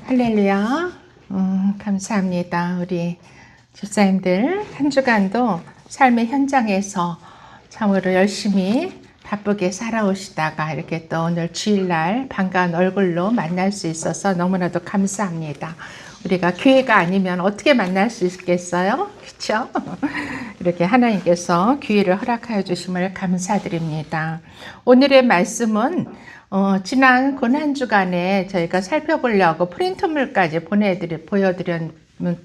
할렐루야. 감사합니다. 우리 집사님들 한 주간도 삶의 현장에서 참으로 열심히 바쁘게 살아오시다가 이렇게 또 오늘 주일날 반가운 얼굴로 만날 수 있어서 너무나도 감사합니다. 우리가 기회가 아니면 어떻게 만날 수 있겠어요? 그렇죠? 이렇게 하나님께서 기회를 허락하여 주심을 감사드립니다. 오늘의 말씀은 지난 고난 주간에 저희가 살펴보려고 프린트물까지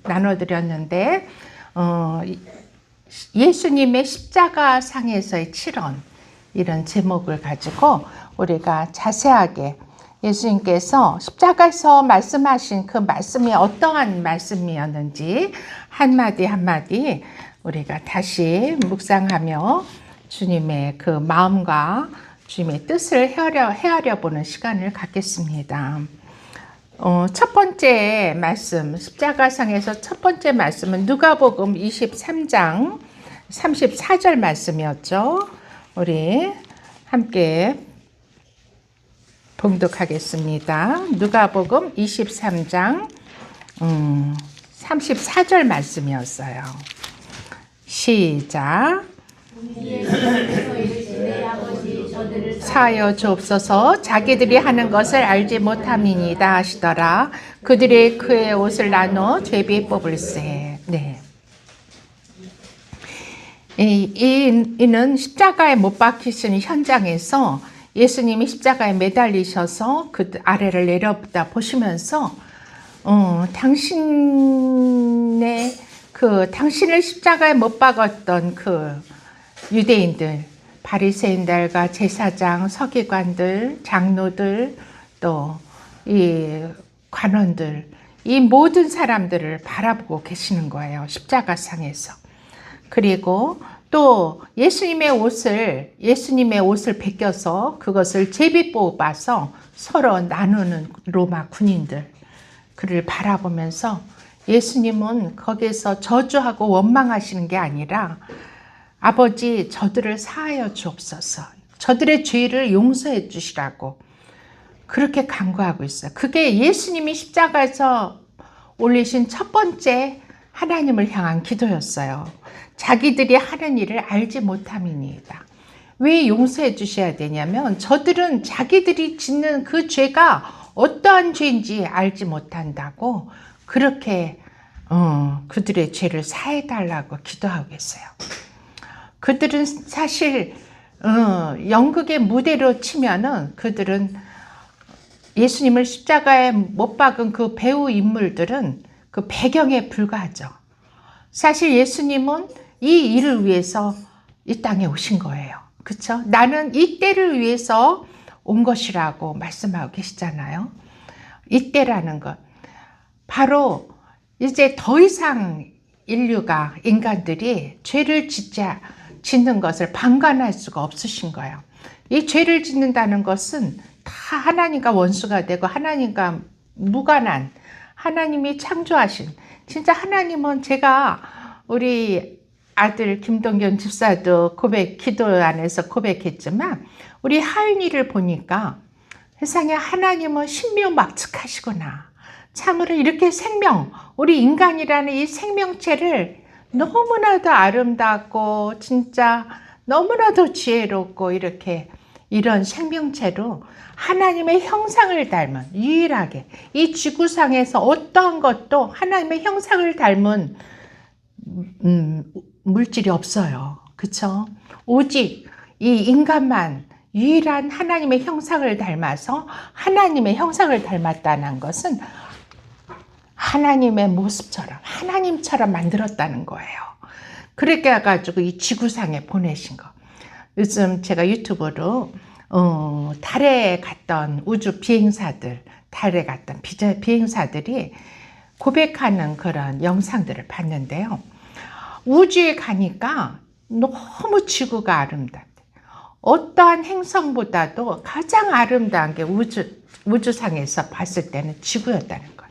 나눠드렸는데 예수님의 십자가 상에서의 7원 이런 제목을 가지고 우리가 자세하게 예수님께서 십자가에서 말씀하신 그 말씀이 어떠한 말씀이었는지 한마디 한마디 우리가 다시 묵상하며 주님의 그 마음과 주님의 뜻을 헤아려 보는 시간을 갖겠습니다. 첫 번째 말씀, 십자가상에서 첫 번째 말씀은 누가복음 23장 34절 말씀이었죠. 우리 함께 봉독하겠습니다. 누가복음 23장 34절 말씀이었어요. 시작. 사하여 주옵소서. 자기들이 하는 것을 알지 못함이니이다 하시더라. 그들이 그의 옷을 나눠 제비 뽑을세. 네. 이는 십자가에 못 박히신 현장에서 예수님이 십자가에 매달리셔서 그 아래를 내려다 보시면서 당신을 십자가에 못 박았던 그 유대인들, 바리새인들과 제사장, 서기관들, 장로들, 또 이 관원들, 이 모든 사람들을 바라보고 계시는 거예요. 십자가상에서. 그리고 또 예수님의 옷을 벗겨서 그것을 제비 뽑아서 서로 나누는 로마 군인들, 그를 바라보면서 예수님은 거기에서 저주하고 원망하시는 게 아니라 아버지, 저들을 사하여 주옵소서. 저들의 죄를 용서해 주시라고 그렇게 간구하고 있어요. 그게 예수님이 십자가에서 올리신 첫 번째 하나님을 향한 기도였어요. 자기들이 하는 일을 알지 못함이니이다. 왜 용서해 주셔야 되냐면 저들은 자기들이 짓는 그 죄가 어떠한 죄인지 알지 못한다고 그렇게 그들의 죄를 사해 달라고 기도하고 있어요. 그들은 사실 연극의 무대로 치면은 그들은 예수님을 십자가에 못 박은 그 배우 인물들은 그 배경에 불과하죠. 사실 예수님은 이 일을 위해서 이 땅에 오신 거예요. 그렇죠? 나는 이 때를 위해서 온 것이라고 말씀하고 계시잖아요. 이 때라는 것. 바로 이제 더 이상 인간들이 죄를 짓는 것을 방관할 수가 없으신 거예요. 이 죄를 짓는다는 것은 다 하나님과 원수가 되고 하나님과 무관한 하나님이 창조하신 진짜 하나님은 제가 우리 아들 김동균 집사도 기도 안에서 고백했지만 우리 하윤이를 보니까 세상에 하나님은 신묘막측하시구나. 참으로 이렇게 우리 인간이라는 이 생명체를 너무나도 아름답고 진짜 너무나도 지혜롭고 이런 생명체로 하나님의 형상을 닮은 유일하게 이 지구상에서 어떠한 것도 하나님의 형상을 닮은 물질이 없어요. 그렇죠? 오직 이 인간만 유일한 하나님의 형상을 닮아서 하나님의 형상을 닮았다는 것은 하나님의 모습처럼 하나님처럼 만들었다는 거예요. 그렇게 해가지고 이 지구상에 보내신 거. 요즘 제가 유튜브로 달에 갔던 우주 비행사들, 달에 갔던 비행사들이 고백하는 그런 영상들을 봤는데요. 우주에 가니까 너무 지구가 아름답대. 어떠한 행성보다도 가장 아름다운 게 우주상에서 봤을 때는 지구였다는 거예요.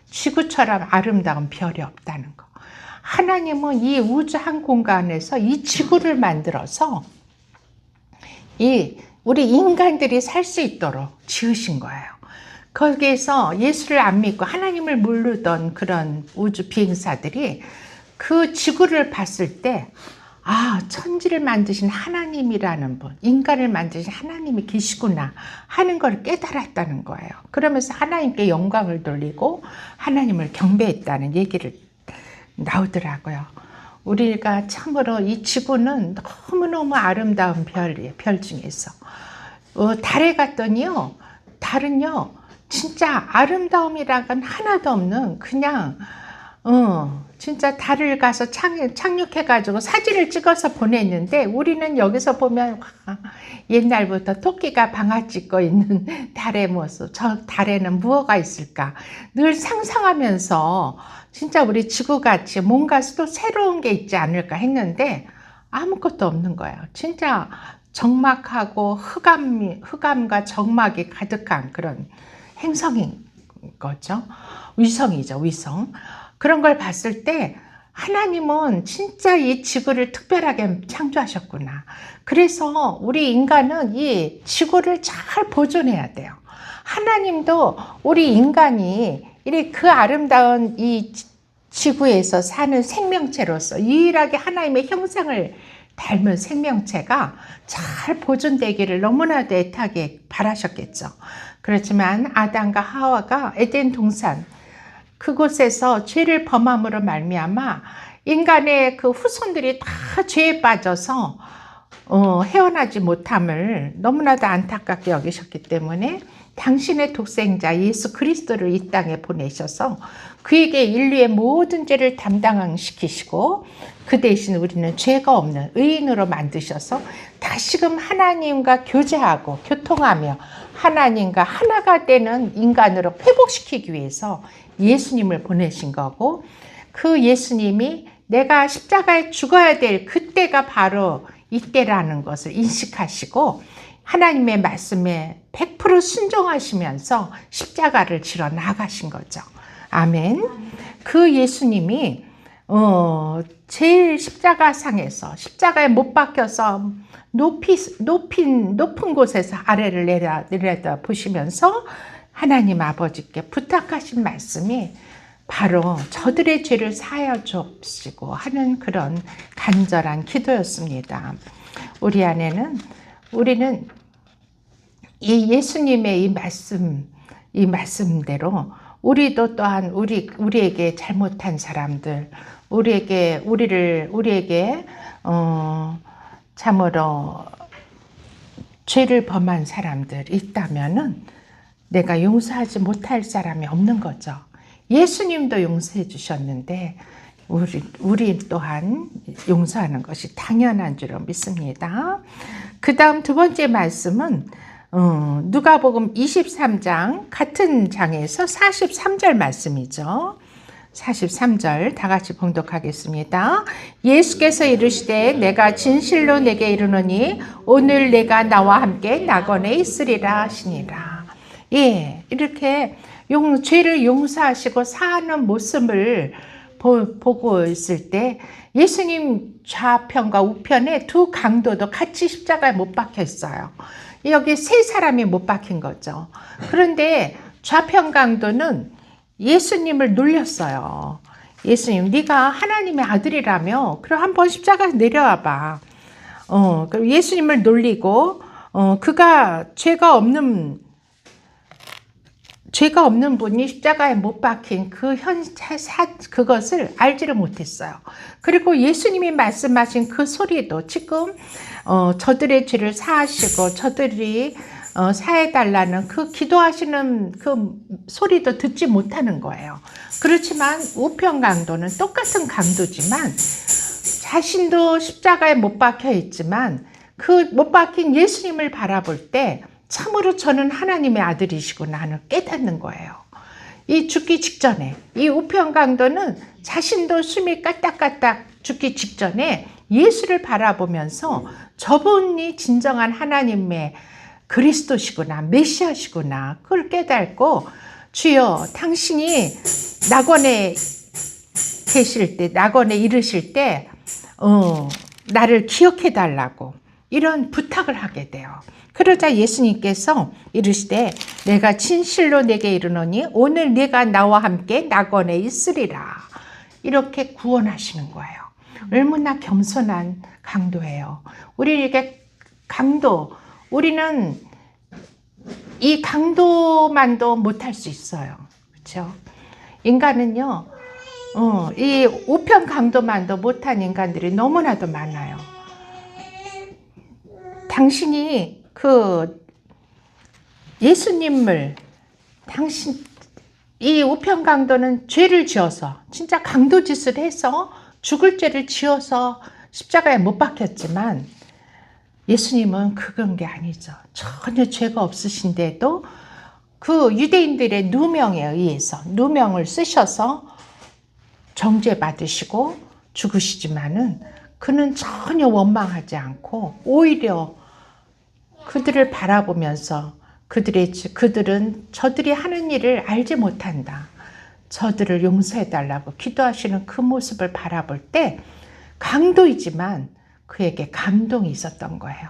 지구처럼 아름다운 별이 없다는 거. 하나님은 이 우주 한 공간에서 이 지구를 만들어서 우리 인간들이 살 수 있도록 지으신 거예요. 거기에서 예수를 안 믿고 하나님을 모르던 그런 우주 비행사들이 그 지구를 봤을 때, 아, 천지를 만드신 하나님이라는 분, 인간을 만드신 하나님이 계시구나 하는 걸 깨달았다는 거예요. 그러면서 하나님께 영광을 돌리고 하나님을 경배했다는 얘기를 나오더라고요. 우리가 참으로 이 지구는 너무너무 아름다운 별이에요. 별 중에서. 달에 갔더니요, 달은요, 진짜 아름다움이라고는 하나도 없는 그냥 진짜 달을 가서 착륙해가지고 사진을 찍어서 보냈는데, 우리는 여기서 보면 옛날부터 토끼가 방아 찍고 있는 달의 모습, 저 달에는 무엇가 있을까 늘 상상하면서 진짜 우리 지구같이 뭔가 또 새로운 게 있지 않을까 했는데 아무것도 없는 거예요. 진짜 적막하고 흑암과 적막이 가득한 그런 행성인 거죠. 위성이죠, 위성. 그런 걸 봤을 때 하나님은 진짜 이 지구를 특별하게 창조하셨구나. 그래서 우리 인간은 이 지구를 잘 보존해야 돼요. 하나님도 우리 인간이 이렇게 그 아름다운 이 지구에서 사는 생명체로서 유일하게 하나님의 형상을 닮은 생명체가 잘 보존되기를 너무나도 애타게 바라셨겠죠. 그렇지만 아담과 하와가 에덴 동산 그곳에서 죄를 범함으로 말미암아 인간의 그 후손들이 다 죄에 빠져서 헤어나지 못함을 너무나도 안타깝게 여기셨기 때문에 당신의 독생자 예수 그리스도를 이 땅에 보내셔서 그에게 인류의 모든 죄를 담당시키시고 그 대신 우리는 죄가 없는 의인으로 만드셔서 다시금 하나님과 교제하고 교통하며 하나님과 하나가 되는 인간으로 회복시키기 위해서 예수님을 보내신 거고, 그 예수님이 내가 십자가에 죽어야 될 그때가 바로 이때라는 것을 인식하시고 하나님의 말씀에 100% 순종하시면서 십자가를 지러 나가신 거죠. 아멘. 그 예수님이 제일 십자가상에서 십자가에 못 박혀서 높은 곳에서 아래를 내려다 보시면서 하나님 아버지께 부탁하신 말씀이 바로 저들의 죄를 사하여 주옵시고 하는 그런 간절한 기도였습니다. 우리 안에는 우리는 이 예수님의 이 말씀대로 우리도 또한 우리에게 잘못한 사람들, 우리에게 참으로 죄를 범한 사람들 있다면은 내가 용서하지 못할 사람이 없는 거죠. 예수님도 용서해 주셨는데 우리 또한 용서하는 것이 당연한 줄로 믿습니다. 그 다음 두 번째 말씀은 누가복음 23장 같은 장에서 43절 말씀이죠. 43절 다 같이 봉독하겠습니다. 예수께서 이르시되 내가 진실로 내게 이르노니 오늘 내가 나와 함께 낙원에 있으리라 하시니라. 예, 이렇게 죄를 용서하시고 사하는 모습을 보고 있을 때 예수님 좌편과 우편에 두 강도도 같이 십자가에 못 박혀 있어요. 여기 세 사람이 못 박힌 거죠. 그런데 좌편 강도는 예수님을 놀렸어요. 예수님, 네가 하나님의 아들이라며 그럼 한번 십자가에 내려와 봐. 그럼 예수님을 놀리고 그가 죄가 없는 분이 십자가에 못 박힌 그것을 알지를 못했어요. 그리고 예수님이 말씀하신 그 소리도 지금 저들의 죄를 사하시고 저들이 사해달라는 그 기도하시는 그 소리도 듣지 못하는 거예요. 그렇지만 우편 강도는 똑같은 강도지만 자신도 십자가에 못 박혀 있지만 그 못 박힌 예수님을 바라볼 때 참으로 저는 하나님의 아들이시구나 하는 깨닫는 거예요. 이 죽기 직전에 이 우편 강도는 자신도 숨이 까딱까딱 죽기 직전에 예수를 바라보면서 저분이 진정한 하나님의 그리스도시구나, 메시아시구나 그걸 깨닫고 주여 당신이 낙원에 계실 때, 낙원에 이르실 때 나를 기억해 달라고 이런 부탁을 하게 돼요. 그러자 예수님께서 이르시되 내가 진실로 내게 이르노니 오늘 네가 나와 함께 낙원에 있으리라. 이렇게 구원하시는 거예요. 얼마나 겸손한 강도예요. 우리에게 강도, 우리는 이 강도만도 못할 수 있어요. 그렇죠? 인간은요, 이 우편 강도만도 못한 인간들이 너무나도 많아요. 당신이 그 예수님을 이 우편 강도는 죄를 지어서 진짜 강도 짓을 해서 죽을 죄를 지어서 십자가에 못 박혔지만 예수님은 그런 게 아니죠. 전혀 죄가 없으신데도 그 유대인들의 누명에 의해서 누명을 쓰셔서 정죄 받으시고 죽으시지만은 그는 전혀 원망하지 않고 오히려 그들을 바라보면서 그들은 저들이 하는 일을 알지 못한다. 저들을 용서해달라고 기도하시는 그 모습을 바라볼 때 강도이지만 그에게 감동이 있었던 거예요.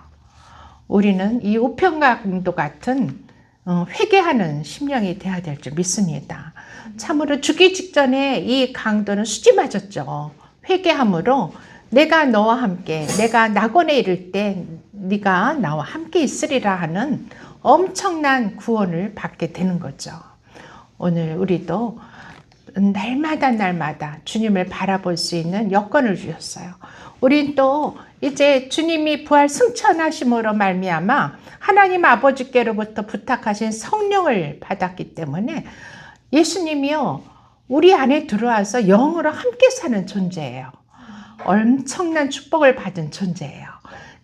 우리는 이 우편강도 같은 회개하는 심령이 되어야 될 줄 믿습니다. 참으로 죽기 직전에 이 강도는 수지 맞았죠. 회개함으로 내가 너와 함께, 내가 낙원에 이를 때 네가 나와 함께 있으리라 하는 엄청난 구원을 받게 되는 거죠. 오늘 우리도 날마다 주님을 바라볼 수 있는 여건을 주셨어요. 우린 또 이제 주님이 부활 승천하심으로 말미암아 하나님 아버지께로부터 부탁하신 성령을 받았기 때문에 예수님이요, 우리 안에 들어와서 영으로 함께 사는 존재예요. 엄청난 축복을 받은 존재예요.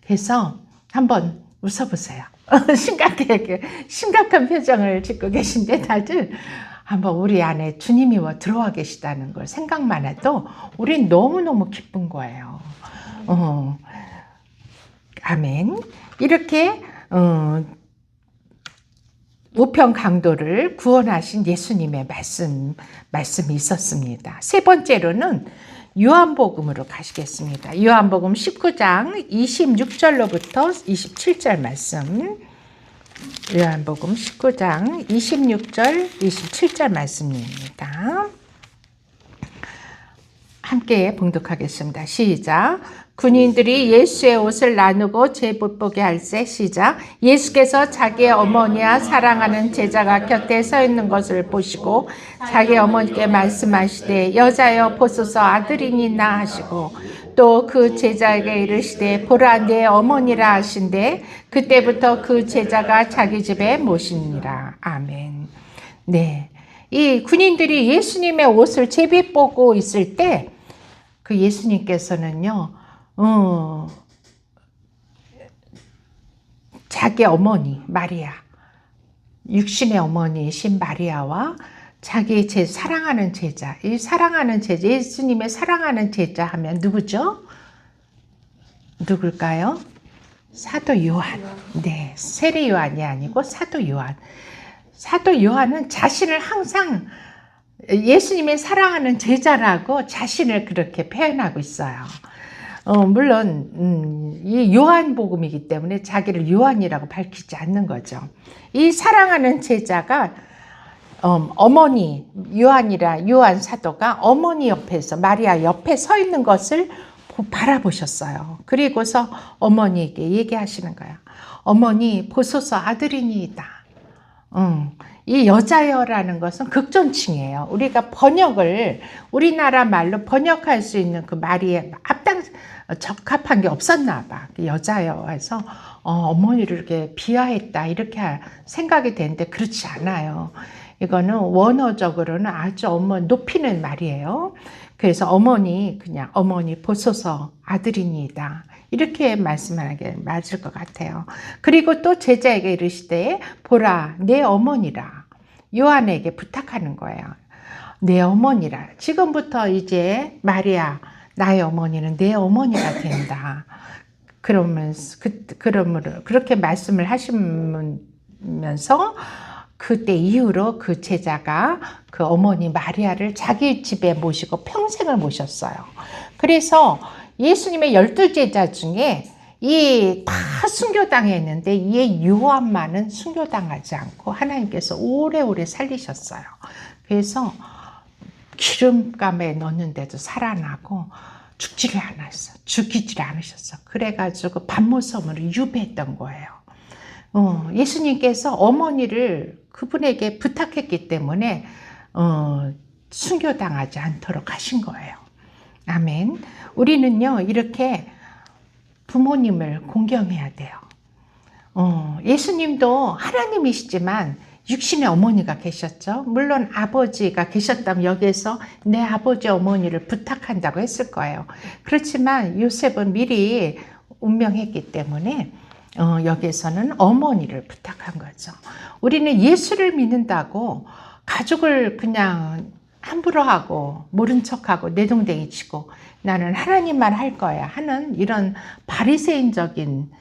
그래서 한번 웃어보세요. 심각한 표정을 짓고 계신데 다들 한번 우리 안에 주님이 들어와 계시다는 걸 생각만 해도 우린 너무너무 기쁜 거예요. 아멘. 이렇게 우편 강도를 구원하신 예수님의 말씀이 있었습니다. 세 번째로는 요한복음으로 가시겠습니다. 요한복음 19장 26절로부터 27절 말씀. 요한복음 19장 26절, 27절 말씀입니다. 함께 봉독하겠습니다. 시작. 군인들이 예수의 옷을 나누고 재보게 할세. 시작. 예수께서 자기의 어머니와 사랑하는 제자가 곁에 서 있는 것을 보시고 자기 어머니께 말씀하시되 여자여 보소서 아들이니나 하시고 또 그 제자에게 이르시되 보라 내 어머니라 하신대 그때부터 그 제자가 자기 집에 모시니라. 아멘. 네, 이 군인들이 예수님의 옷을 제비보고 있을 때 그 예수님께서는요, 자기 어머니 마리아, 육신의 어머니이신 마리아와 자기 사랑하는 제자, 이 사랑하는 제자, 예수님의 사랑하는 제자 하면 누구죠? 누굴까요? 사도 요한. 네, 세례 요한이 아니고 사도 요한. 사도 요한은 자신을 항상 예수님의 사랑하는 제자라고 자신을 그렇게 표현하고 있어요. 물론 이 요한복음이기 때문에 자기를 요한이라고 밝히지 않는 거죠. 이 사랑하는 제자가 어머니 요한 사도가 어머니 옆에서 마리아 옆에 서 있는 것을 바라보셨어요. 그리고서 어머니에게 얘기하시는 거야. 어머니 보소서 아들이니이다. 이 여자여라는 것은 극존칭이에요. 우리가 번역을 우리나라 말로 번역할 수 있는 그 말이 적합한 게 없었나 봐. 여자여에서 어머니를 이렇게 비하했다 이렇게 생각이 되는데 그렇지 않아요. 이거는 원어적으로는 아주 높이는 말이에요. 그래서 그냥 어머니 보소서 아들이니이다. 이렇게 말씀하는 게 맞을 것 같아요. 그리고 또 제자에게 이르시되 보라 내 어머니라. 요한에게 부탁하는 거예요. 내 어머니라. 지금부터 이제 마리아 나의 어머니는 내 어머니가 된다. 그러면서 그렇게 말씀을 하시면서 그때 이후로 그 제자가 그 어머니 마리아를 자기 집에 모시고 평생을 모셨어요. 그래서 예수님의 12 제자 중에 이 다 순교당했는데 이 요한만은 순교당하지 않고 하나님께서 오래오래 살리셨어요. 그래서 기름감에 넣는데도 살아나고 죽지를 않았어. 죽이질 않으셨어. 그래가지고 반모섬으로 유배했던 거예요. 예수님께서 어머니를 그분에게 부탁했기 때문에 순교당하지 않도록 하신 거예요. 아멘. 우리는요, 이렇게 부모님을 공경해야 돼요. 예수님도 하나님이시지만 육신의 어머니가 계셨죠. 물론 아버지가 계셨다면 여기에서 내 아버지 어머니를 부탁한다고 했을 거예요. 그렇지만 요셉은 미리 운명했기 때문에 여기에서는 어머니를 부탁한 거죠. 우리는 예수를 믿는다고 가족을 그냥 함부로 하고 모른 척하고 내동댕이 치고 나는 하나님만 할 거야 하는 이런 바리새인적인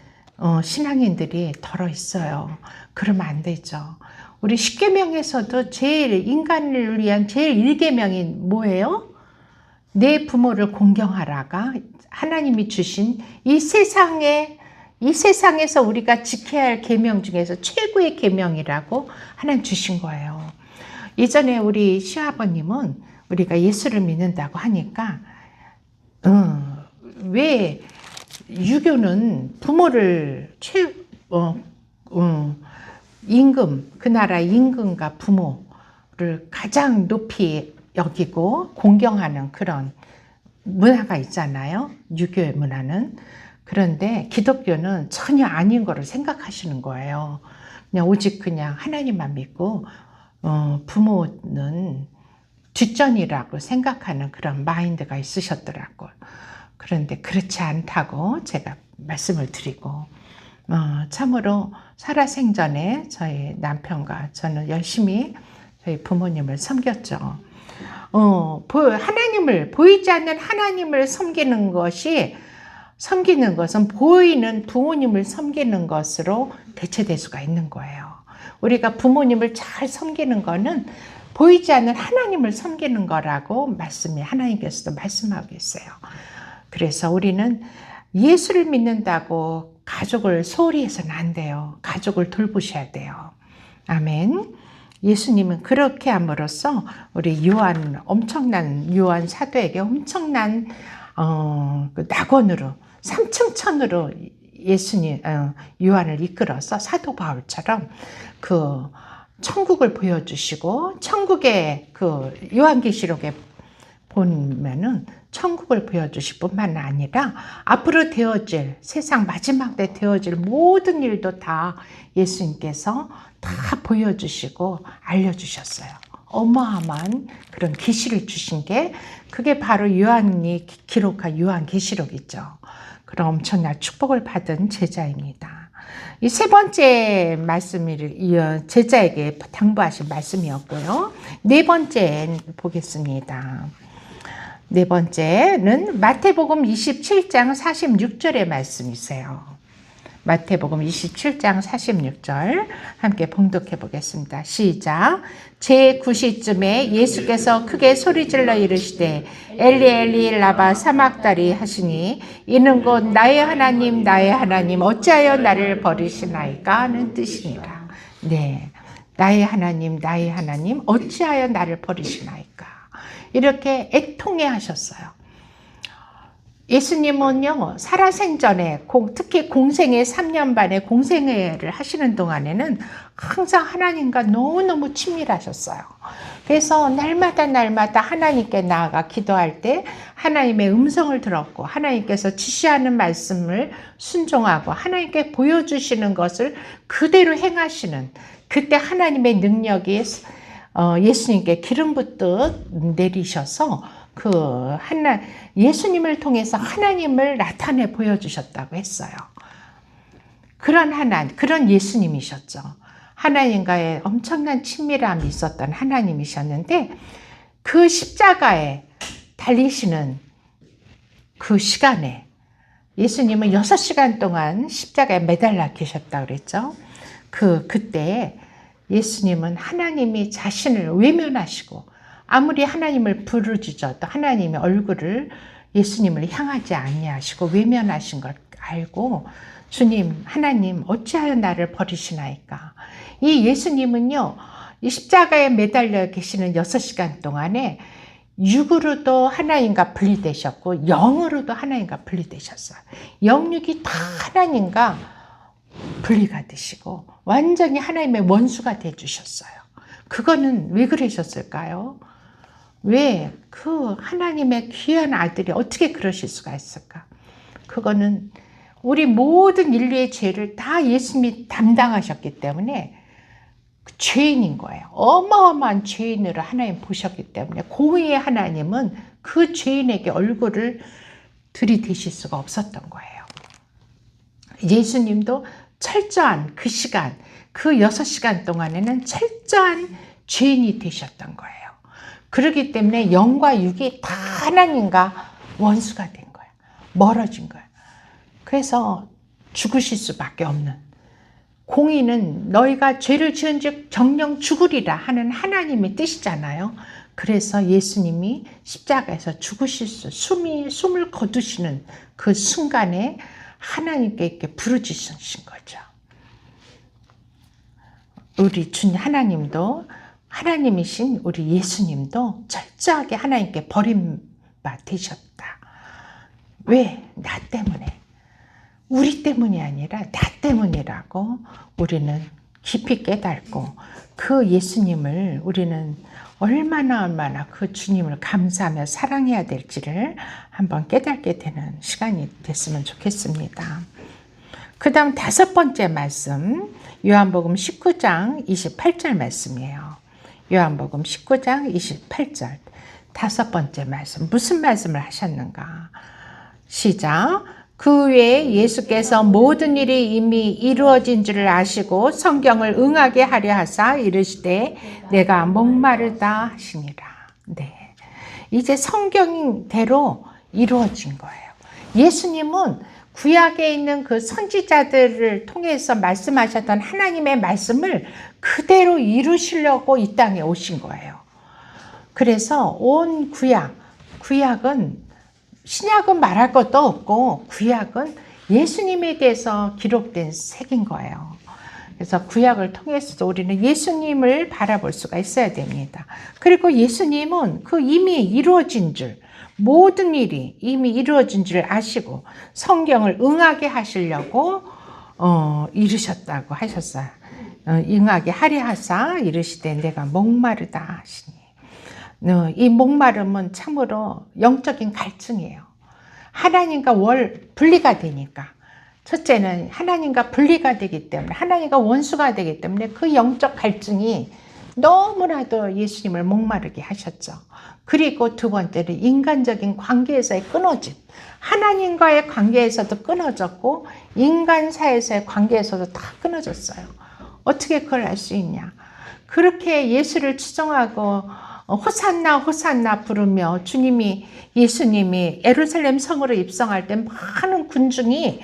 신앙인들이 덜어 있어요. 그러면 안 되죠. 우리 십계명에서도 제일 인간을 위한 제일 1계명이 뭐예요? 내 부모를 공경하라가 하나님이 주신 이 세상에서 우리가 지켜야 할 계명 중에서 최고의 계명이라고 하나님 주신 거예요. 예전에 우리 시아버님은 우리가 예수를 믿는다고 하니까 왜 유교는 부모를 임금, 그 나라 임금과 부모를 가장 높이 여기고 공경하는 그런 문화가 있잖아요. 유교의 문화는. 그런데 기독교는 전혀 아닌 거를 생각하시는 거예요. 그냥 오직 그냥 하나님만 믿고 부모는 뒷전이라고 생각하는 그런 마인드가 있으셨더라고요. 그런데 그렇지 않다고 제가 말씀을 드리고 참으로 살아생전에 저희 남편과 저는 열심히 저희 부모님을 섬겼죠. 하나님을 보이지 않는 하나님을 섬기는 것은 보이는 부모님을 섬기는 것으로 대체될 수가 있는 거예요. 우리가 부모님을 잘 섬기는 거는 보이지 않는 하나님을 섬기는 거라고 하나님께서도 말씀하고 있어요. 그래서 우리는 예수를 믿는다고 가족을 소홀히 해서는 안 돼요. 가족을 돌보셔야 돼요. 아멘. 예수님은 그렇게 함으로써 우리 엄청난 요한 사도에게 엄청난 낙원으로 3층천으로 요한을 이끌어서 사도 바울처럼 그 천국을 보여주시고 천국의 그 요한계시록에 보면은 천국을 보여주실 뿐만 아니라 앞으로 세상 마지막 때 되어질 모든 일도 다 예수님께서 다 보여주시고 알려주셨어요. 어마어마한 그런 계시를 주신 게 그게 바로 요한이 기록한 요한계시록이죠. 그런 엄청난 축복을 받은 제자입니다. 이 세 번째 말씀이 제자에게 당부하신 말씀이었고요. 네 번째 보겠습니다. 네 번째는 마태복음 27장 46절의 말씀이세요. 마태복음 27장 46절 함께 봉독해 보겠습니다. 시작. 제9시쯤에 예수께서 크게 소리질러 이르시되 엘리 엘리 라바 사막다리 하시니 이는 곧 나의 하나님 나의 하나님 어찌하여 나를 버리시나이까 하는 뜻이니라. 네, 나의 하나님 어찌하여 나를 버리시나이까. 이렇게 애통해 하셨어요. 예수님은요, 살아생전에 특히 공생애 3년 반의 공생애를 하시는 동안에는 항상 하나님과 너무너무 친밀하셨어요. 그래서 날마다 하나님께 나아가 기도할 때 하나님의 음성을 들었고 하나님께서 지시하는 말씀을 순종하고 하나님께 보여주시는 것을 그대로 행하시는 그때 하나님의 능력이 예수님께 기름 붓듯 내리셔서 예수님을 통해서 하나님을 나타내 보여주셨다고 했어요. 그런 예수님이셨죠. 하나님과의 엄청난 친밀함이 있었던 하나님이셨는데 그 십자가에 달리시는 그 시간에 예수님은 6시간 동안 십자가에 매달려 계셨다고 그랬죠. 그때 예수님은 하나님이 자신을 외면하시고 아무리 하나님을 부르짖어도 하나님의 얼굴을 예수님을 향하지 아니하시고 외면하신 걸 알고 주님, 하나님 어찌하여 나를 버리시나이까. 이 예수님은요, 이 십자가에 매달려 계시는 6시간 동안에 육으로도 하나님과 분리되셨고 영으로도 하나님과 분리되셨어요. 영육이 다 하나님과 분리가 되시고 완전히 하나님의 원수가 되주셨어요. 그거는 왜 그러셨을까요? 왜 그 하나님의 귀한 아들이 어떻게 그러실 수가 있을까? 그거는 우리 모든 인류의 죄를 다 예수님이 담당하셨기 때문에 죄인인 거예요. 어마어마한 죄인으로 하나님 보셨기 때문에 공의의 하나님은 그 죄인에게 얼굴을 들이대실 수가 없었던 거예요. 예수님도 철저한 그 시간, 그 6시간 동안에는 철저한 죄인이 되셨던 거예요. 그렇기 때문에 영과 육이 다 하나님과 원수가 된 거예요. 멀어진 거예요. 그래서 죽으실 수밖에 없는, 공의는 너희가 죄를 지은즉 정령 죽으리라 하는 하나님의 뜻이잖아요. 그래서 예수님이 십자가에서 죽으실 숨을 거두시는 그 순간에 하나님께 이렇게 부르짖으신 거죠. 우리 주님 하나님도, 하나님이신 우리 예수님도 철저하게 하나님께 버림바 되셨다. 왜? 나 때문에. 우리 때문이 아니라 나 때문이라고 우리는 깊이 깨닫고, 그 예수님을 우리는 얼마나 그 주님을 감사하며 사랑해야 될지를 한번 깨닫게 되는 시간이 됐으면 좋겠습니다. 그 다음 5번째 말씀, 요한복음 19장 28절 말씀이에요. 요한복음 19장 28절 5번째 말씀, 무슨 말씀을 하셨는가? 시작. 그 외에 예수께서 모든 일이 이미 이루어진 줄을 아시고 성경을 응하게 하려 하사 이르시되 내가 목마르다 하시니라. 네, 이제 성경대로 이루어진 거예요. 예수님은 구약에 있는 그 선지자들을 통해서 말씀하셨던 하나님의 말씀을 그대로 이루시려고 이 땅에 오신 거예요. 그래서 온 구약은, 신약은 말할 것도 없고 구약은 예수님에 대해서 기록된 책인 거예요. 그래서 구약을 통해서도 우리는 예수님을 바라볼 수가 있어야 됩니다. 그리고 예수님은 그 이미 이루어진 줄, 모든 일이 이미 이루어진 줄 아시고 성경을 응하게 하시려고 이르셨다고 하셨어요. 응하게 하려 하사 이르시되 내가 목마르다 하시니. 이 목마름은 참으로 영적인 갈증이에요. 하나님과 분리가 되니까. 첫째는 하나님과 분리가 되기 때문에, 하나님과 원수가 되기 때문에 그 영적 갈증이 너무나도 예수님을 목마르게 하셨죠. 그리고 두 번째는 인간적인 관계에서의 끊어짐. 하나님과의 관계에서도 끊어졌고 인간 사이에서의 관계에서도 다 끊어졌어요. 어떻게 그걸 알 수 있냐? 그렇게 예수를 추종하고 호산나 호산나 부르며 예수님이 예루살렘 성으로 입성할 때 많은 군중이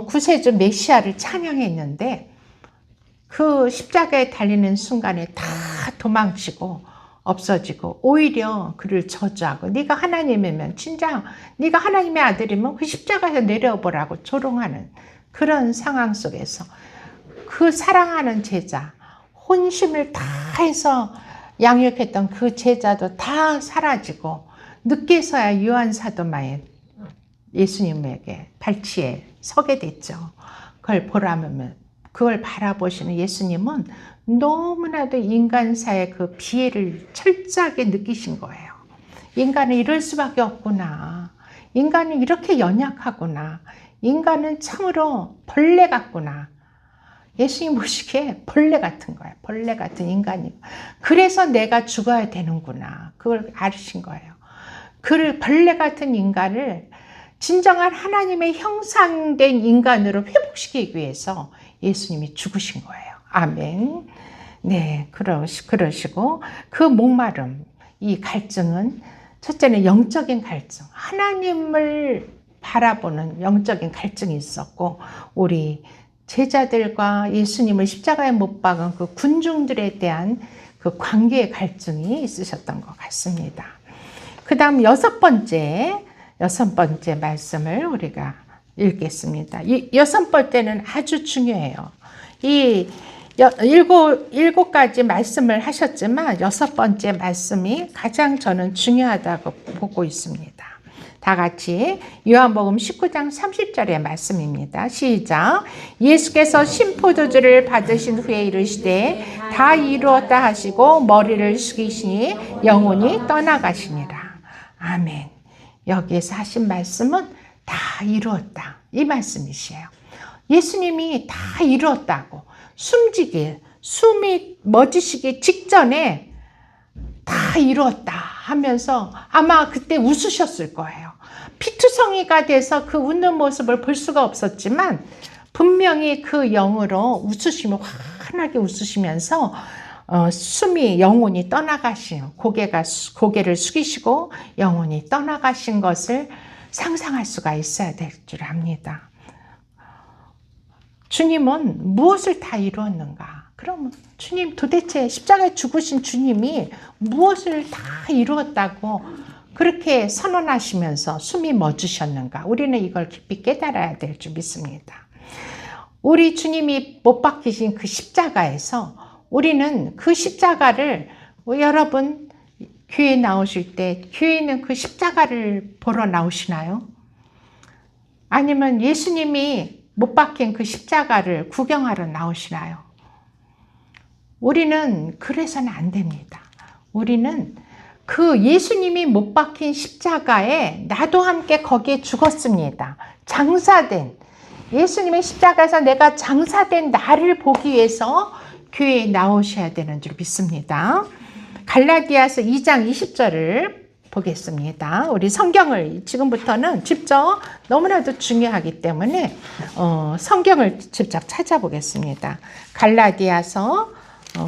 구세주 메시아를 찬양했는데 그 십자가에 달리는 순간에 다 도망치고 없어지고 오히려 그를 저주하고, 네가 하나님이면, 진짜 네가 하나님의 아들이면 그 십자가에서 내려보라고 조롱하는 그런 상황 속에서 그 사랑하는 제자, 혼심을 다해서 양육했던 그 제자도 다 사라지고 늦게서야 요한 사도마에 예수님에게 발치에 서게 됐죠. 그걸 바라보시는 예수님은 너무나도 인간사의 그 비애를 철저하게 느끼신 거예요. 인간은 이럴 수밖에 없구나. 인간은 이렇게 연약하구나. 인간은 참으로 벌레 같구나. 예수님 보시기에 벌레 같은 거예요. 벌레 같은 인간이고. 그래서 내가 죽어야 되는구나. 그걸 알으신 거예요. 그 벌레 같은 인간을 진정한 하나님의 형상된 인간으로 회복시키기 위해서 예수님이 죽으신 거예요. 아멘. 네, 그러시고 그 목마름, 이 갈증은 첫째는 영적인 갈증, 하나님을 바라보는 영적인 갈증이 있었고, 우리 제자들과 예수님을 십자가에 못 박은 그 군중들에 대한 그 관계의 갈증이 있으셨던 것 같습니다. 그 다음 6번째 말씀을 우리가 읽겠습니다. 이 6번째는 아주 중요해요. 이 7가지 말씀을 하셨지만 6번째 말씀이 가장 저는 중요하다고 보고 있습니다. 다 같이 요한복음 19장 30절의 말씀입니다. 시작. 예수께서 신포도주를 받으신 후에 이르시되 다 이루었다 하시고 머리를 숙이시니 영혼이 떠나가시니라. 아멘. 여기에서 하신 말씀은 다 이루었다, 이 말씀이시에요. 예수님이 다 이루었다고, 숨이 멎으시기 직전에 다 이루었다 하면서 아마 그때 웃으셨을 거예요. 피투성이가 돼서 그 웃는 모습을 볼 수가 없었지만 분명히 그 영으로 웃으시며 환하게 웃으시면서 영혼이 떠나가신, 고개를 숙이시고 영혼이 떠나가신 것을 상상할 수가 있어야 될 줄 압니다. 주님은 무엇을 다 이루었는가? 그럼 주님, 도대체 십자가에 죽으신 주님이 무엇을 다 이루었다고 그렇게 선언하시면서 숨이 멎으셨는가? 우리는 이걸 깊이 깨달아야 될 줄 믿습니다. 우리 주님이 못 박히신 그 십자가에서 우리는 그 십자가를, 여러분 교회 나오실 때 교회는 그 십자가를 보러 나오시나요? 아니면 예수님이 못 박힌 그 십자가를 구경하러 나오시나요? 우리는 그래서는 안 됩니다. 우리는 그 예수님이 못 박힌 십자가에 나도 함께 거기에 죽었습니다. 장사된, 예수님의 십자가에서 내가 장사된 나를 보기 위해서 교회에 나오셔야 되는 줄 믿습니다. 갈라디아서 2장 20절을 보겠습니다. 우리 성경을 지금부터는 직접, 너무나도 중요하기 때문에 성경을 직접 찾아보겠습니다. 갈라디아서,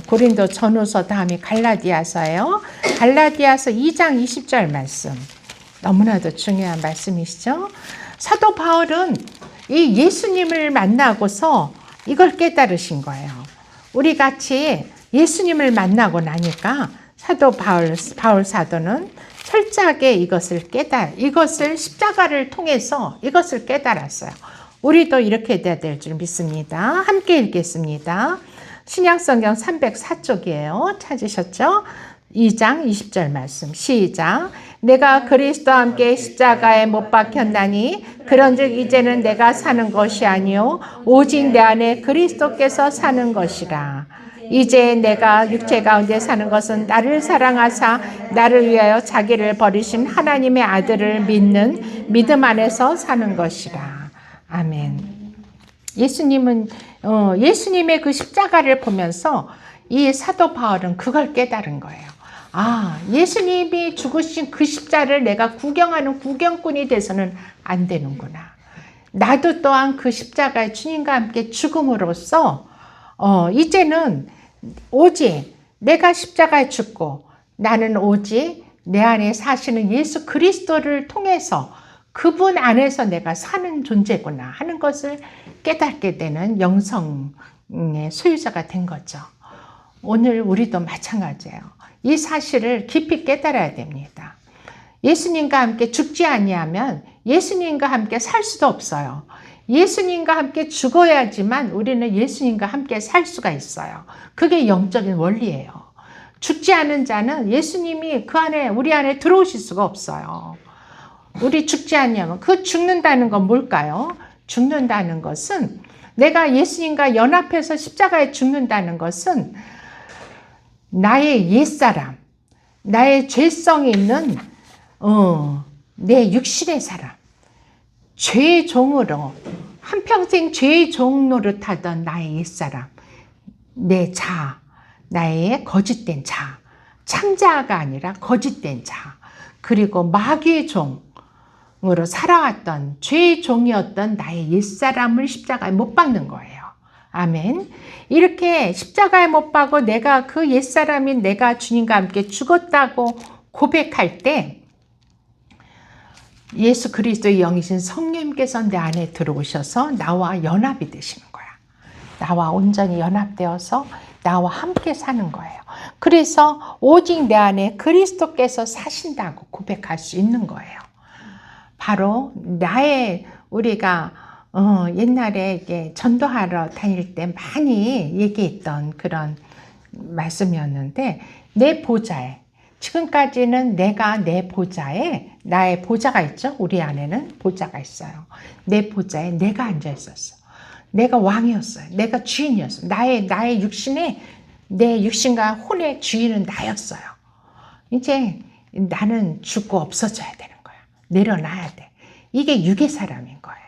고린도 전후서 다음에 갈라디아서예요. 갈라디아서 2장 20절 말씀, 너무나도 중요한 말씀이시죠. 사도 바울은 이 예수님을 만나고서 이걸 깨달으신 거예요. 우리 같이 예수님을 만나고 나니까 사도 바울 사도는 철저하게 이것을 십자가를 통해서 이것을 깨달았어요. 우리도 이렇게 돼야 될 줄 믿습니다. 함께 읽겠습니다. 신약성경 304쪽이에요. 찾으셨죠? 2장 20절 말씀 시작. 내가 그리스도와 함께 십자가에 못 박혔나니 그런즉 이제는 내가 사는 것이 아니요 오직 내 안에 그리스도께서 사는 것이라. 이제 내가 육체 가운데 사는 것은 나를 사랑하사 나를 위하여 자기를 버리신 하나님의 아들을 믿는 믿음 안에서 사는 것이라. 아멘. 예수님의 그 십자가를 보면서 이 사도 바울은 그걸 깨달은 거예요. 아, 예수님이 죽으신 그 십자를 내가 구경하는 구경꾼이 돼서는 안 되는구나. 나도 또한 그 십자가에 주님과 함께 죽음으로써 이제는 오직 내가 십자가에 죽고 나는 오직 내 안에 사시는 예수 그리스도를 통해서 그분 안에서 내가 사는 존재구나 하는 것을 깨닫게 되는 영성의 소유자가 된 거죠. 오늘 우리도 마찬가지예요. 이 사실을 깊이 깨달아야 됩니다. 예수님과 함께 죽지 아니하면 예수님과 함께 살 수도 없어요. 예수님과 함께 죽어야지만 우리는 예수님과 함께 살 수가 있어요. 그게 영적인 원리예요. 죽지 않은 자는 예수님이 우리 안에 들어오실 수가 없어요. 우리 죽지 않냐면 그 죽는다는 건 뭘까요? 죽는다는 것은, 내가 예수님과 연합해서 십자가에 죽는다는 것은 나의 옛사람, 나의 죄성이 있는 내 육신의 사람, 죄의 종으로 한평생 죄의 종 노릇하던 나의 옛사람, 내 자, 나의 거짓된 자, 참자가 아니라 거짓된 자, 그리고 마귀의 종으로 살아왔던 죄의 종이었던 나의 옛사람을 십자가에 못 박는 거예요. 아멘. 이렇게 십자가에 못 박고 내가 그 옛사람인 내가 주님과 함께 죽었다고 고백할 때 예수 그리스도의 영이신 성령님께서 내 안에 들어오셔서 나와 연합이 되시는 거야. 나와 온전히 연합되어서 나와 함께 사는 거예요. 그래서 오직 내 안에 그리스도께서 사신다고 고백할 수 있는 거예요. 바로 우리가 옛날에 이게 전도하러 다닐 때 많이 얘기했던 그런 말씀이었는데, 내 보좌에, 지금까지는 내가 내 보좌에, 나의 보좌가 있죠. 우리 안에는 보좌가 있어요. 내 보좌에 내가 앉아 있었어. 내가 왕이었어요. 내가 주인이었어요. 나의 육신에, 내 육신과 혼의 주인은 나였어요. 이제 나는 죽고 없어져야 되는 거야. 내려놔야 돼. 이게 육의 사람인 거예요.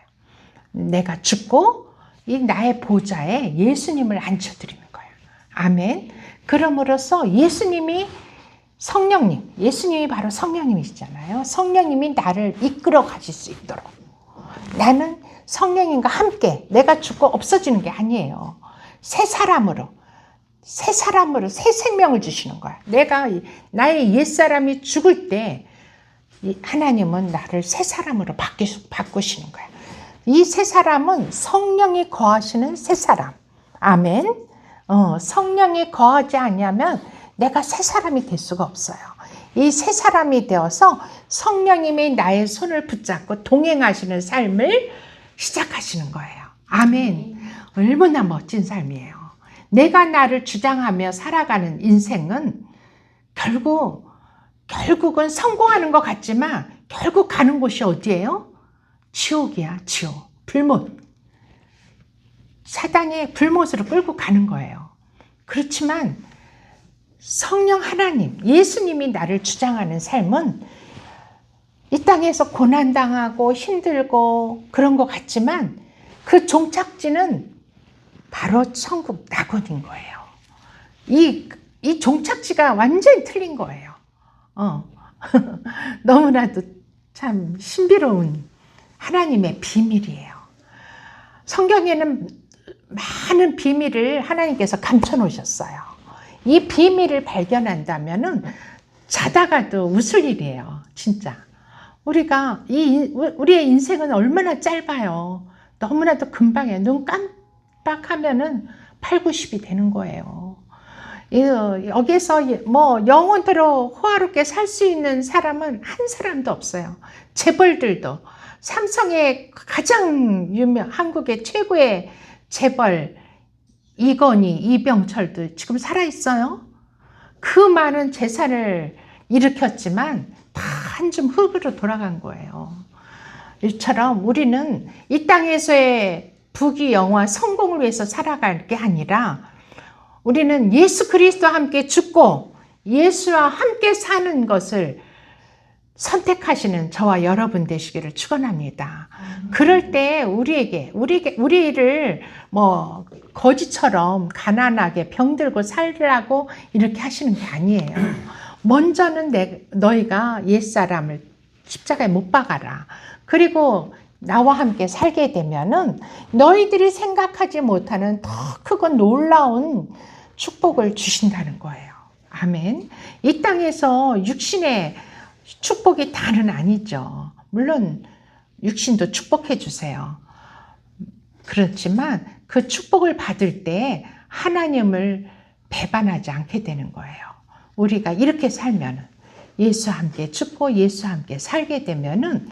내가 죽고 이 나의 보좌에 예수님을 앉혀드리는 거예요. 아멘. 그럼으로써 예수님이 성령님, 예수님이 바로 성령님이시잖아요. 성령님이 나를 이끌어 가실 수 있도록, 나는 성령님과 함께 내가 죽고 없어지는 게 아니에요. 새 사람으로 새 생명을 주시는 거야. 나의 옛사람이 죽을 때 하나님은 나를 새 사람으로 바꾸시는 거야. 이 새 사람은 성령이 거하시는 새 사람. 아멘. 성령이 거하지 않으면 내가 새 사람이 될 수가 없어요. 이 새 사람이 되어서 성령님이 나의 손을 붙잡고 동행하시는 삶을 시작하시는 거예요. 아멘. 얼마나 멋진 삶이에요. 내가 나를 주장하며 살아가는 인생은 결국은 성공하는 것 같지만 결국 가는 곳이 어디예요? 지옥이야, 지옥. 불못. 사단의 불못으로 끌고 가는 거예요. 그렇지만 성령 하나님, 예수님이 나를 주장하는 삶은 이 땅에서 고난당하고 힘들고 그런 것 같지만 그 종착지는 바로 천국 낙원인 거예요. 이 종착지가 완전히 틀린 거예요. 너무나도 참 신비로운 하나님의 비밀이에요. 성경에는 많은 비밀을 하나님께서 감춰 놓으셨어요. 이 비밀을 발견한다면은 자다가도 웃을 일이에요. 진짜. 우리의 인생은 얼마나 짧아요. 너무나도 금방이에요. 눈 깜빡하면은 8, 90이 되는 거예요. 여기서 뭐 영원토록 호화롭게 살 수 있는 사람은 한 사람도 없어요. 재벌들도 삼성의 가장 한국의 최고의 재벌 이건희, 이병철도 지금 살아있어요. 그 많은 재산을 일으켰지만 다 한 줌 흙으로 돌아간 거예요. 이처럼 우리는 이 땅에서의 부귀영화, 성공을 위해서 살아갈 게 아니라 우리는 예수 그리스도와 함께 죽고 예수와 함께 사는 것을 선택하시는 저와 여러분 되시기를 축원합니다. 그럴 때 우리를 뭐 거지처럼 가난하게 병들고 살라고 이렇게 하시는 게 아니에요. 먼저는 너희가 옛사람을 십자가에 못 박아라. 그리고 나와 함께 살게 되면은 너희들이 생각하지 못하는 더 크고 놀라운 축복을 주신다는 거예요. 아멘. 이 땅에서 육신의 축복이 다는 아니죠. 물론 육신도 축복해 주세요. 그렇지만 그 축복을 받을 때 하나님을 배반하지 않게 되는 거예요. 우리가 이렇게 살면 예수와 함께 죽고 예수와 함께 살게 되면은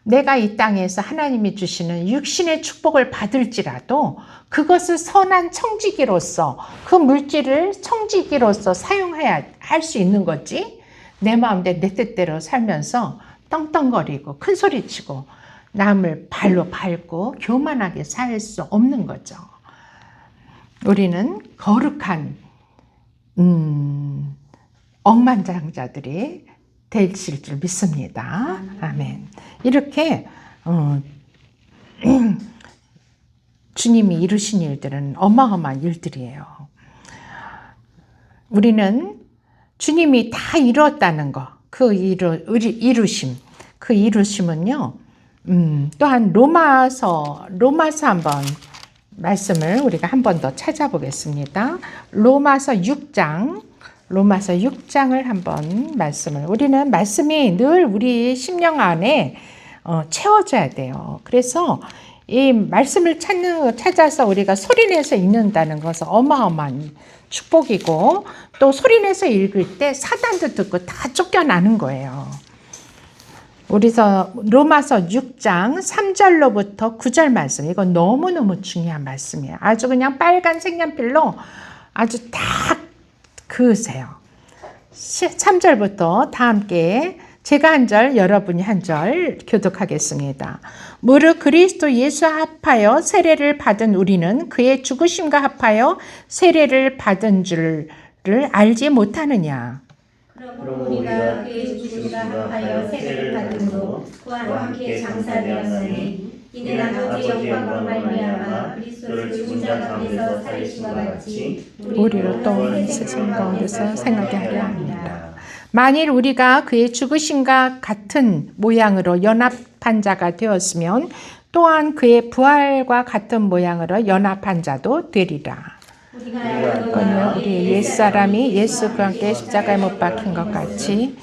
내가 이 땅에서 하나님이 주시는 육신의 축복을 받을지라도 그것을 선한 청지기로서 그 물질을 청지기로서 사용해야 할 수 있는 거지, 내 마음대로 내 뜻대로 살면서 떵떵거리고 큰소리치고 남을 발로 밟고 교만하게 살 수 없는 거죠. 우리는 거룩한 억만장자들이 되실 줄 믿습니다. 아멘. 이렇게 주님이 이루신 일들은 어마어마한 일들이에요. 우리는 주님이 다 이루었다는 거, 그 이루심은요. 또한 로마서 한번 말씀을 우리가 한 번 더 찾아보겠습니다. 로마서 6장을 한번 말씀을, 우리는 말씀이 늘 우리 심령 안에 채워져야 돼요. 그래서 이 말씀을 찾아서 우리가 소리내서 읽는다는 것은 어마어마한 축복이고, 또 소리내서 읽을 때 사단도 듣고 다 쫓겨나는 거예요. 우리서 로마서 6장 3절로부터 9절 말씀, 이거 너무너무 중요한 말씀이에요. 아주 그냥 빨간 색연필로 아주 딱 그으세요. 3절부터 다 함께 제가 한 절, 여러분이 한 절 교독하겠습니다. 무릇 그리스도 예수 합하여 세례를 받은 우리는 그의 죽으심과 합하여 세례를 받은 줄을 알지 못하느냐. 그러므로 우리가 그의 죽으심과 합하여 세례를 받음으로 그와 함께 장사되었으니 이는 아버지 영광과 말미암아 그리스도를 죽은 자 가운데서 살리심과 같이 우리로 또 세상 가운데서 생각하게 하려 합니다. 만일 우리가 그의 죽으심과 같은 모양으로 연합한 자가 되었으면 또한 그의 부활과 같은 모양으로 연합한 자도 되리라. 그러나 우리 옛사람이 예수와 함께 십자가에 못 박힌 것 같이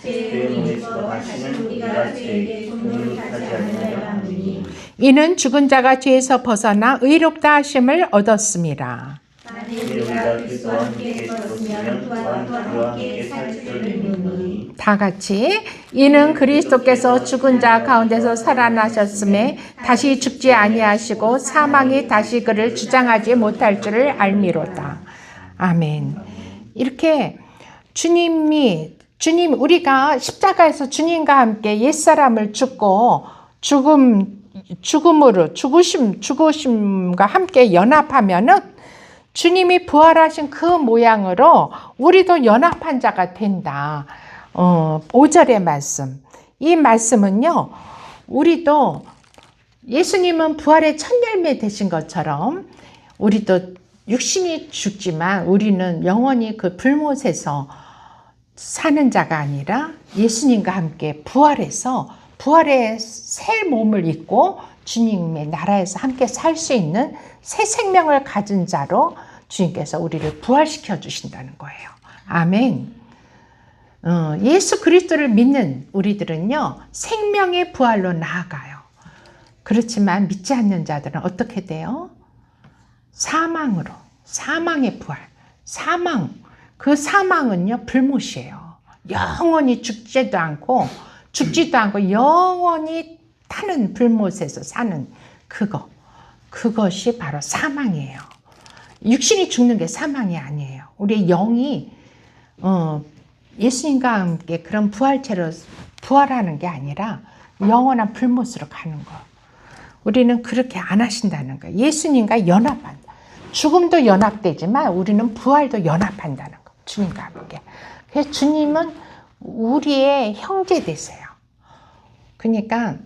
이는 죽은 자가 죄에서 벗어나 의롭다 하심을 얻었습니다. 다 같이 이는 그리스도께서 죽은 자 가운데서 살아나셨음에 다시 죽지 아니하시고 사망이 다시 그를 주장하지 못할 줄을 알미로다. 아멘. 이렇게 우리가 십자가에서 주님과 함께 옛사람을 죽고 죽으심과 함께 연합하면은 주님이 부활하신 그 모양으로 우리도 연합한 자가 된다. 5절의 말씀. 이 말씀은요, 우리도 예수님은 부활의 첫 열매 되신 것처럼 우리도 육신이 죽지만 우리는 영원히 그 불못에서 사는 자가 아니라 예수님과 함께 부활해서 부활의 새 몸을 입고 주님의 나라에서 함께 살 수 있는 새 생명을 가진 자로 주님께서 우리를 부활시켜 주신다는 거예요. 아멘. 예수 그리스도를 믿는 우리들은요, 생명의 부활로 나아가요. 그렇지만 믿지 않는 자들은 어떻게 돼요? 사망의 부활. 그 사망은요, 불못이에요. 영원히 죽지도 않고 영원히 타는 불못에서 사는 그것이 바로 사망이에요. 육신이 죽는 게 사망이 아니에요. 우리의 영이 예수님과 함께 그런 부활체로 부활하는 게 아니라 영원한 불못으로 가는 거. 우리는 그렇게 안 하신다는 거예요. 예수님과 연합한다. 죽음도 연합되지만 우리는 부활도 연합한다는 거. 주님과 함께. 그래서 주님은 우리의 형제 되세요. 그러니까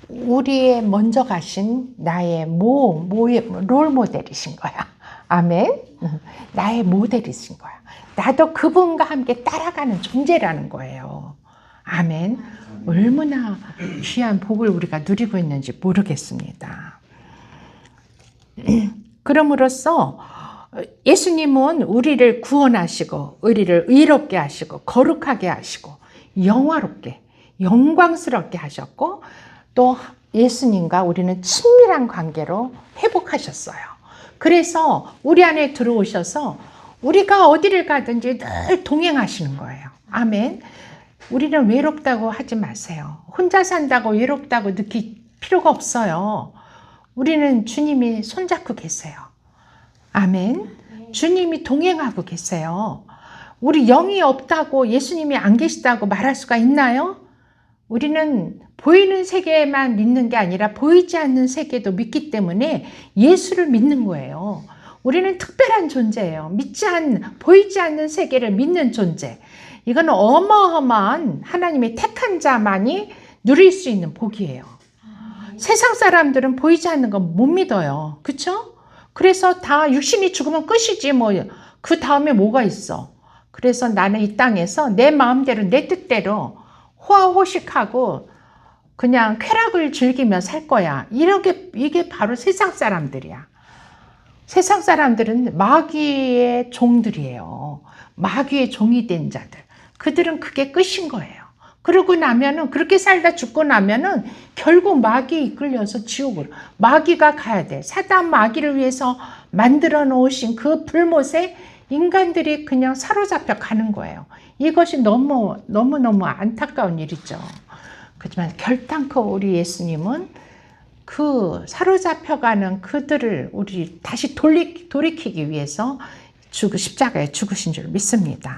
우리의 먼저 가신 나의 롤 모델이신 거야. 아멘. 나의 모델이신 거야. 나도 그분과 함께 따라가는 존재라는 거예요. 아멘. 얼마나 귀한 복을 우리가 누리고 있는지 모르겠습니다. 그럼으로써 예수님은 우리를 구원하시고 우리를 의롭게 하시고 거룩하게 하시고 영화롭게 영광스럽게 하셨고 또 예수님과 우리는 친밀한 관계로 회복하셨어요. 그래서 우리 안에 들어오셔서 우리가 어디를 가든지 늘 동행하시는 거예요. 아멘. 우리는 외롭다고 하지 마세요. 혼자 산다고 외롭다고 느낄 필요가 없어요. 우리는 주님이 손잡고 계세요. 아멘. 주님이 동행하고 계세요. 우리 영이 없다고 예수님이 안 계시다고 말할 수가 있나요? 우리는 보이는 세계만 믿는 게 아니라 보이지 않는 세계도 믿기 때문에 예수를 믿는 거예요. 우리는 특별한 존재예요. 보이지 않는 세계를 믿는 존재. 이건 어마어마한 하나님의 택한 자만이 누릴 수 있는 복이에요. 세상 사람들은 보이지 않는 건 못 믿어요. 그렇죠? 그래서 다 육신이 죽으면 끝이지 그 다음에 뭐가 있어. 그래서 나는 이 땅에서 내 마음대로 내 뜻대로 호화호식하고 그냥 쾌락을 즐기며 살 거야. 이게 바로 세상 사람들이야. 세상 사람들은 마귀의 종들이에요. 마귀의 종이 된 자들. 그들은 그게 끝인 거예요. 그러고 나면은 그렇게 살다 죽고 나면은 결국 마귀에 이끌려서 지옥으로 마귀가 가야 돼. 사단 마귀를 위해서 만들어 놓으신 그 불못에 인간들이 그냥 사로잡혀 가는 거예요. 이것이 너무너무 안타까운 일이죠. 그렇지만 결단코 우리 예수님은 그 사로잡혀가는 그들을 우리 다시 돌이키기 위해서 십자가에 죽으신 줄 믿습니다.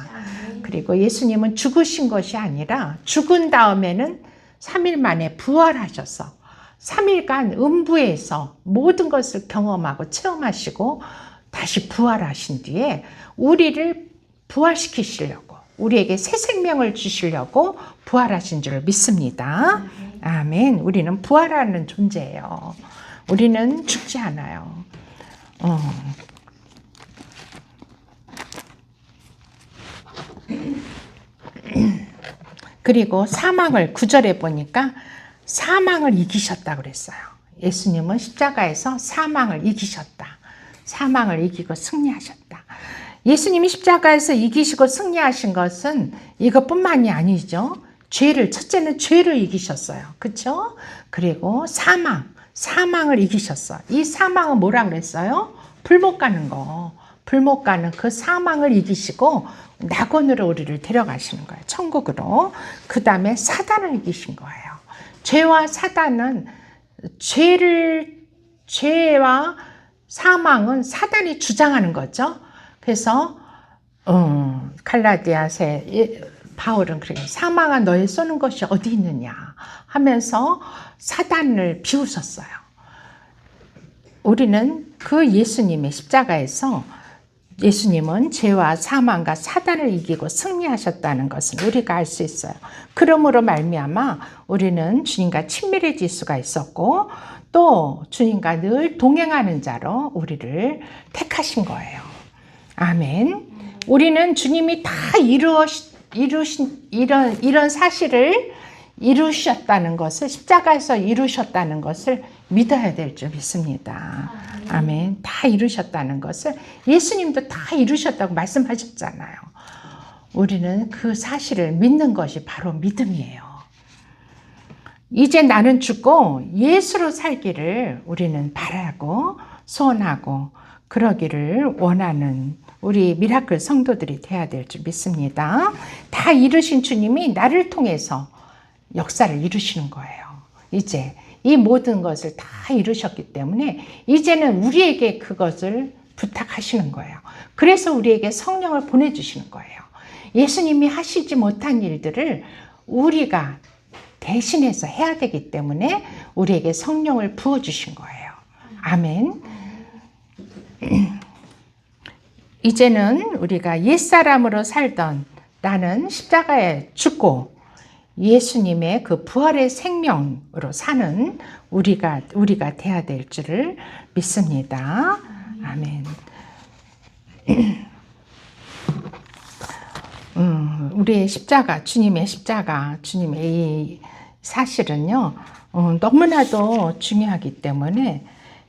그리고 예수님은 죽으신 것이 아니라 죽은 다음에는 3일 만에 부활하셔서 3일간 음부에서 모든 것을 경험하고 체험하시고 다시 부활하신 뒤에 우리를 부활시키시려고, 우리에게 새 생명을 주시려고 부활하신 줄 믿습니다. 아멘. 우리는 부활하는 존재예요. 우리는 죽지 않아요. 그리고 사망을 9절에 보니까 사망을 이기셨다 그랬어요. 예수님은 십자가에서 사망을 이기셨다. 사망을 이기고 승리하셨다. 예수님이 십자가에서 이기시고 승리하신 것은 이것뿐만이 아니죠. 첫째는 죄를 이기셨어요. 그렇죠? 그리고 사망을 이기셨어요. 이 사망은 뭐라 그랬어요? 불 못 가는 거. 불 못 가는 그 사망을 이기시고 낙원으로 우리를 데려가시는 거예요. 천국으로. 그 다음에 사단을 이기신 거예요. 죄와 사단은 죄와 사망은 사단이 주장하는 거죠. 그래서 갈라디아서에 바울은 그래요. 사망아 너의 쏘는 것이 어디 있느냐 하면서 사단을 비웃었어요. 우리는 그 예수님의 십자가에서 예수님은 죄와 사망과 사단을 이기고 승리하셨다는 것을 우리가 알 수 있어요. 그러므로 말미암아 우리는 주님과 친밀해질 수가 있었고 또 주님과 늘 동행하는 자로 우리를 택하신 거예요. 아멘. 우리는 주님이 다 이루신 이런 사실을 이루셨다는 것을, 십자가에서 이루셨다는 것을 믿어야 될 줄 믿습니다. 아멘. 다 이루셨다는 것을, 예수님도 다 이루셨다고 말씀하셨잖아요. 우리는 그 사실을 믿는 것이 바로 믿음이에요. 이제 나는 죽고 예수로 살기를 우리는 바라고 소원하고 그러기를 원하는 우리 미라클 성도들이 돼야 될 줄 믿습니다. 다 이루신 주님이 나를 통해서 역사를 이루시는 거예요. 이제 이 모든 것을 다 이루셨기 때문에 이제는 우리에게 그것을 부탁하시는 거예요. 그래서 우리에게 성령을 보내주시는 거예요. 예수님이 하시지 못한 일들을 우리가 대신해서 해야 되기 때문에 우리에게 성령을 부어주신 거예요. 아멘. 이제는 우리가 옛사람으로 살던 나는 십자가에 죽고 예수님의 그 부활의 생명으로 사는 우리가 돼야 될 줄을 믿습니다. 아멘. 우리의 십자가, 주님의 이 사실은요, 너무나도 중요하기 때문에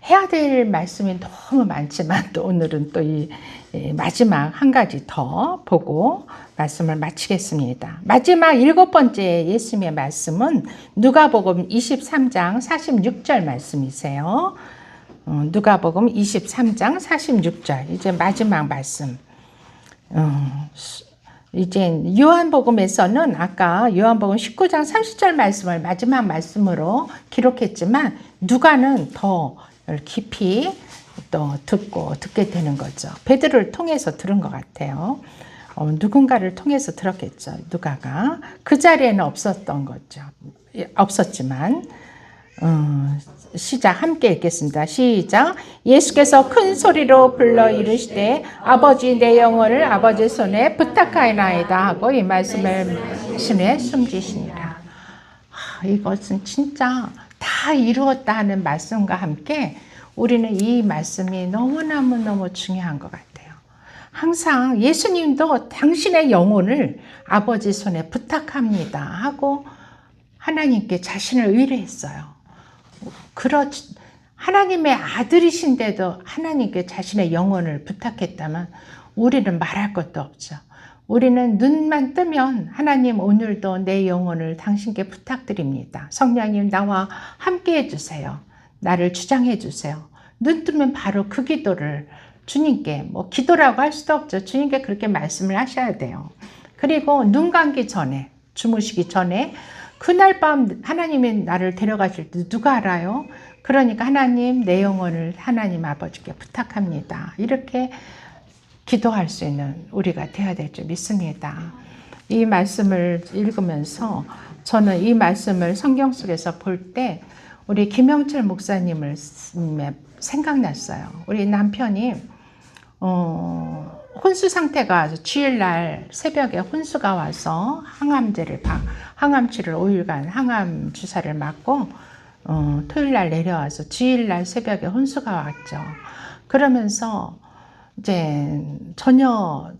해야 될 말씀이 너무 많지만 또 오늘은 또 이 마지막 한 가지 더 보고 말씀을 마치겠습니다. 마지막 7번째 예수님의 말씀은 누가복음 23장 46절 말씀이세요. 누가복음 23장 46절, 이제 마지막 말씀. 이제 요한복음에서는 아까 요한복음 19장 30절 말씀을 마지막 말씀으로 기록했지만 누가는 더 깊이 또 듣게 되는 거죠. 베드로를 통해서 들은 것 같아요. 누군가를 통해서 들었겠죠. 누가가 그 자리에는 없었지만 시작 함께 읽겠습니다. 시작. 예수께서 큰 소리로 불러 이르시되 아버지 내 영혼을 아버지 손에 부탁하나이다 하고 이 말씀을 하시에 숨지시니라. 이것은 진짜 다 이루었다 하는 말씀과 함께 우리는 이 말씀이 너무너무 중요한 것 같아요. 항상 예수님도 당신의 영혼을 아버지 손에 부탁합니다 하고 하나님께 자신을 의뢰했어요. 하나님의 아들이신데도 하나님께 자신의 영혼을 부탁했다면 우리는 말할 것도 없죠. 우리는 눈만 뜨면 하나님 오늘도 내 영혼을 당신께 부탁드립니다. 성령님 나와 함께 해주세요. 나를 주장해 주세요. 눈 뜨면 바로 그 기도를 주님께 뭐 기도라고 할 수도 없죠. 주님께 그렇게 말씀을 하셔야 돼요. 그리고 눈 감기 전에, 주무시기 전에 그날 밤 하나님이 나를 데려가실 때 누가 알아요? 그러니까 하나님, 내 영혼을 하나님 아버지께 부탁합니다. 이렇게 기도할 수 있는 우리가 되어야 될 줄 믿습니다. 이 말씀을 읽으면서 저는 이 말씀을 성경 속에서 볼 때 우리 김영철 목사님을 생각났어요. 우리 남편이 혼수 상태가 주일날 새벽에 혼수가 와서 항암치를 5일간 항암 주사를 맞고 토요일날 내려와서 주일날 새벽에 혼수가 왔죠. 그러면서 이제 전혀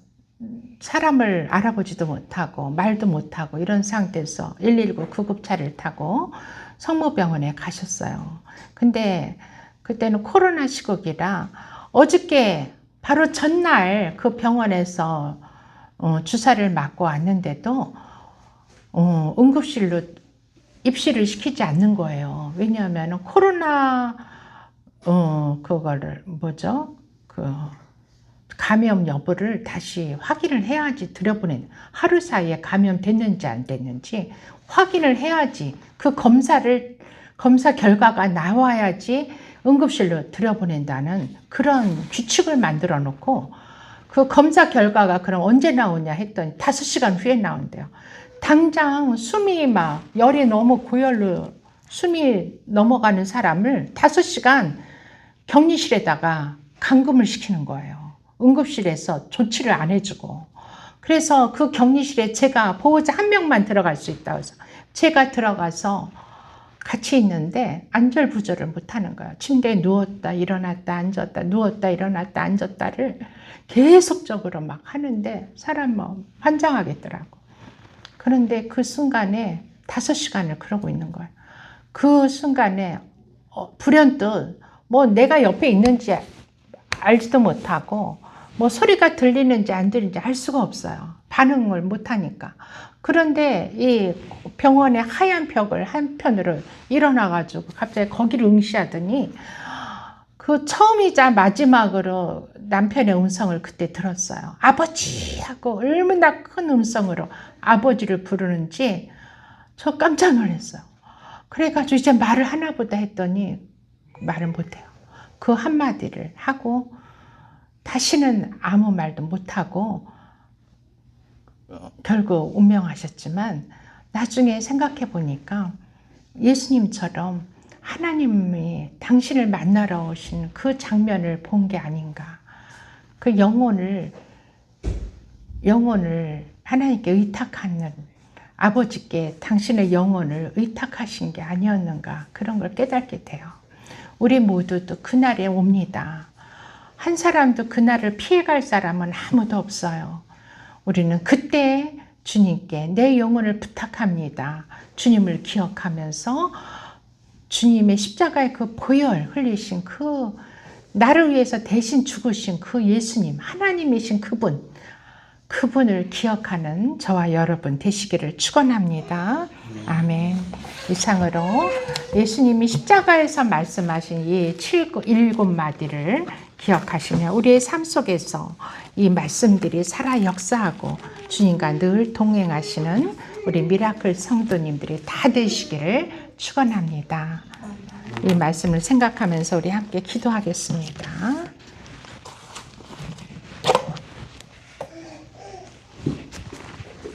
사람을 알아보지도 못하고 말도 못하고 이런 상태에서 119 구급차를 타고 성모병원에 가셨어요. 근데 그때는 코로나 시국이라 어저께 바로 전날 그 병원에서 주사를 맞고 왔는데도 응급실로 입실을 시키지 않는 거예요. 왜냐하면 코로나 그거를 감염 여부를 다시 확인을 해야지 들여보낸, 하루 사이에 감염됐는지 안 됐는지 확인을 해야지, 그 검사 결과가 나와야지 응급실로 들여보낸다는 그런 규칙을 만들어 놓고, 그 검사 결과가 그럼 언제 나오냐 했더니 5시간 후에 나온대요. 당장 숨이 막 열이 너무 고열로 숨이 넘어가는 사람을 5시간 격리실에다가 감금을 시키는 거예요. 응급실에서 조치를 안 해주고. 그래서 그 격리실에 제가 보호자 1명만 들어갈 수 있다고 해서 제가 들어가서 같이 있는데 안절부절을 못하는 거예요. 침대에 누웠다 일어났다 앉았다 누웠다 일어났다 앉았다를 계속적으로 막 하는데 사람 환장하겠더라고. 그런데 그 순간에 5시간을 그러고 있는 거예요. 그 순간에 불현듯 내가 옆에 있는지 알지도 못하고 소리가 들리는지 안 들리는지 알 수가 없어요. 반응을 못하니까. 그런데 이 병원의 하얀 벽을 한편으로 일어나가지고 갑자기 거기를 응시하더니 그 처음이자 마지막으로 남편의 음성을 그때 들었어요. 아버지 하고 얼마나 큰 음성으로 아버지를 부르는지 저 깜짝 놀랐어요. 그래가지고 이제 말을 하나 보다 했더니 말을 못해요. 그 한마디를 하고 다시는 아무 말도 못하고 결국 운명하셨지만, 나중에 생각해 보니까 예수님처럼 하나님이 당신을 만나러 오신 그 장면을 본 게 아닌가. 그 영혼을 하나님께 의탁하는, 아버지께 당신의 영혼을 의탁하신 게 아니었는가, 그런 걸 깨닫게 돼요. 우리 모두도 그날에 옵니다. 한 사람도 그날을 피해갈 사람은 아무도 없어요. 우리는 그때 주님께 내 영혼을 부탁합니다. 주님을 기억하면서 주님의 십자가의 그 보혈 흘리신 그 나를 위해서 대신 죽으신 그 예수님, 하나님이신 그분을 기억하는 저와 여러분 되시기를 축원합니다. 아멘. 이상으로 예수님이 십자가에서 말씀하신 이 7마디를 기억하시며 우리의 삶 속에서 이 말씀들이 살아 역사하고 주님과 늘 동행하시는 우리 미라클 성도님들이 다 되시기를 축원합니다. 이 말씀을 생각하면서 우리 함께 기도하겠습니다.